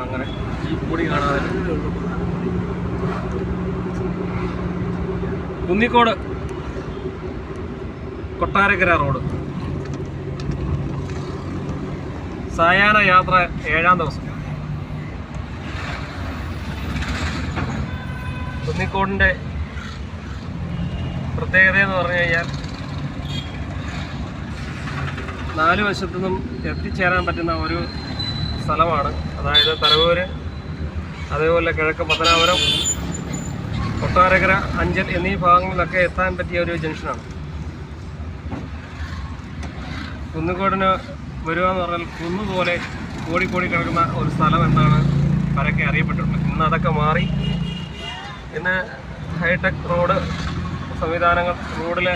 അങ്ങനെ ജീപ്പ് കൂടി കാണാതെ കുന്നിക്കോട് കൊട്ടാരക്കര റോഡ് സായാഹ്ന യാത്ര 7ാം ദിവസം. കുന്നിക്കോടിൻ്റെ പ്രത്യേകത എന്ന് പറഞ്ഞു കഴിഞ്ഞാൽ 4 വശത്തു നിന്നും എത്തിച്ചേരാൻ പറ്റുന്ന ഒരു സ്ഥലമാണ്. അതായത് തരവൂര്, അതേപോലെ കിഴക്ക് പത്തനാപുരം, കൊട്ടാരക്കര, അഞ്ചൽ എന്നീ ഭാഗങ്ങളിലൊക്കെ എത്താൻ പറ്റിയ ഒരു ജംഗ്ഷനാണ്. കുന്നിക്കോടിന് വരിക എന്ന് പറഞ്ഞാൽ കുന്നുപോലെ കോടിക്കോടി കിടക്കുന്ന ഒരു സ്ഥലം എന്നാണ് പരക്കെ അറിയപ്പെട്ടിട്ടുള്ളത്. ഇന്ന് അതൊക്കെ മാറി. ഇന്ന് ഹൈടെക് റോഡ് സംവിധാനങ്ങൾ, റോഡിൽ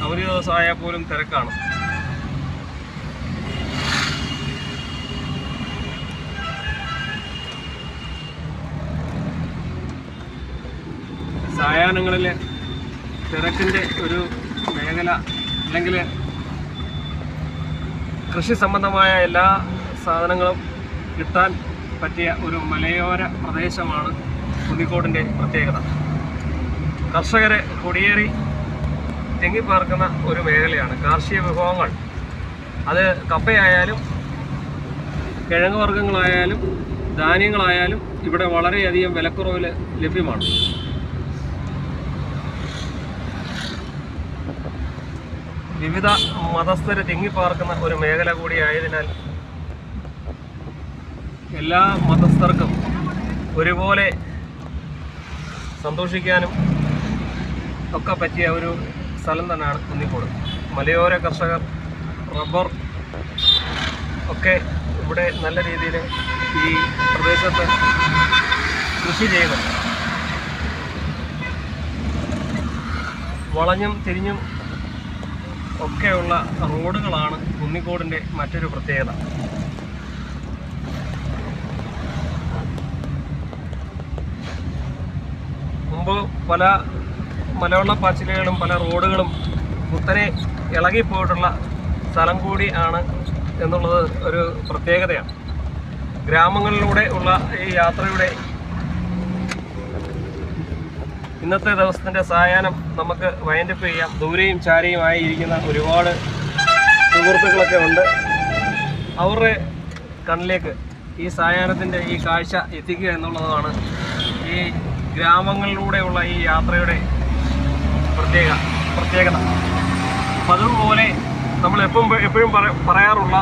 അവധി ദിവസമായാൽ പോലും തിരക്കാണ്. സായാഹ്നങ്ങളിൽ തിരക്കിൻ്റെ ഒരു മേഖല, അല്ലെങ്കിൽ കൃഷി സംബന്ധമായ എല്ലാ സാധനങ്ങളും കിട്ടാൻ പറ്റിയ ഒരു മലയോര പ്രദേശമാണ് കുന്നിക്കോടിൻ്റെ പ്രത്യേകത. കർഷകരെ കുടിയേറി തിങ്ങിപ്പാർക്കുന്ന ഒരു മേഖലയാണ്. കാർഷിക വിഭവങ്ങൾ, അത് കപ്പയായാലും കിഴങ്ങ് വർഗ്ഗങ്ങളായാലും ധാന്യങ്ങളായാലും ഇവിടെ വളരെയധികം വിലക്കുറവിൽ ലഭ്യമാണ്. വിവിധ മതസ്ഥർ തിങ്ങിപ്പാർക്കുന്ന ഒരു മേഖല കൂടിയായതിനാൽ എല്ലാ മതസ്ഥർക്കും ഒരുപോലെ സന്തോഷിക്കാനും ഒക്കെ പറ്റിയ ഒരു സ്ഥലം തന്നെയാണ് കുന്നിക്കോട്. മലയോര കർഷകർ റബ്ബർ ഒക്കെ ഇവിടെ നല്ല രീതിയിൽ ഈ പ്രദേശത്ത് കൃഷി ചെയ്യുന്നുണ്ട്. വളഞ്ഞും തിരിഞ്ഞും ഒക്കെയുള്ള റോഡുകളാണ് കുന്നിക്കോടിൻ്റെ മറ്റൊരു പ്രത്യേകത. മുമ്പ് പല മലവെള്ളപ്പാച്ചിലുകളും പല റോഡുകളും കുത്തനെ ഇളകിപ്പോയിട്ടുള്ള സ്ഥലം കൂടി ആണ് എന്നുള്ളത് ഒരു പ്രത്യേകതയാണ്. ഗ്രാമങ്ങളിലൂടെ ഉള്ള ഈ യാത്രയുടെ ഇന്നത്തെ ദിവസത്തിൻ്റെ സായാഹ്നം നമുക്ക് വൈൻഡപ്പ് ചെയ്യാം. ദൂരെയും ചാരയുമായി ഇരിക്കുന്ന ഒരുപാട് സുഹൃത്തുക്കളൊക്കെ ഉണ്ട്. അവരുടെ കണ്ണിലേക്ക് ഈ സായാഹ്നത്തിൻ്റെ ഈ കാഴ്ച എത്തിക്കുക എന്നുള്ളതാണ് ഈ ഗ്രാമങ്ങളിലൂടെയുള്ള ഈ യാത്രയുടെ പ്രത്യേകത. അപ്പം അതുപോലെ നമ്മൾ എപ്പോഴും പറയാറുള്ള